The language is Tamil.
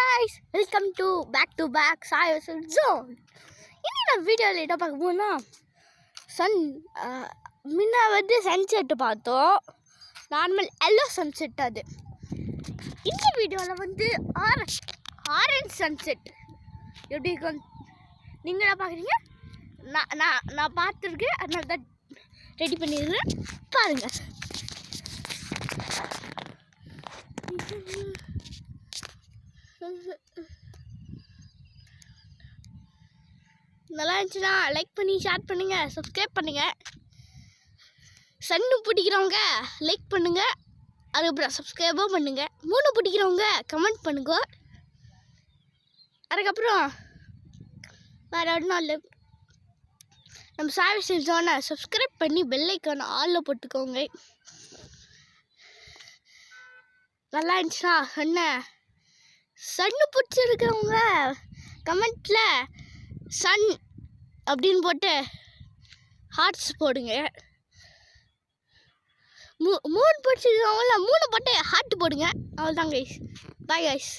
guys, welcome to back Sai Zone. இந்த வீடியோவில் என்ன பார்க்க போனா முன்ன வந்து சன்செட் பார்த்தோம். Normal yellow sunset. அது இந்த வீடியோவில் வந்து ஆரஞ்ச் சன்செட் எப்படி இருக்கும் நீங்கள் என்ன பார்க்குறீங்க? நான் பார்த்துருக்கேன், அதனால தான் ரெடி பண்ணிடுறேன். பாருங்கள். நல்லா இருந்துச்சுன்னா லைக் பண்ணி ஷேர் பண்ணுங்கள், சப்ஸ்கிரைப் பண்ணுங்கள். சன்னு பிடிக்கிறவங்க லைக் பண்ணுங்கள், அதுக்கப்புறம் சப்ஸ்கிரைபும் பண்ணுங்கள். 3 பிடிக்கிறவங்க கமெண்ட் பண்ணுங்க. அதுக்கப்புறம் வேறு ஒன்றும் இல்லை, நம்ம சாய் ஜோனை சப்ஸ்கிரைப் பண்ணி பெல் ஐக்கான ஆளில் போட்டுக்கோங்க. நல்லா இருந்துச்சுன்னா சன்னு பிடிச்சிருக்கிறவங்க கமெண்ட்டில் சன் அப்படின்னு போட்டு ஹார்ட்ஸ் போடுங்க. 3 பிடிச்சிருக்கவங்கள 3 போட்டு ஹார்ட் போடுங்க. அவ்வளோதான் கைஸ். Bye guys.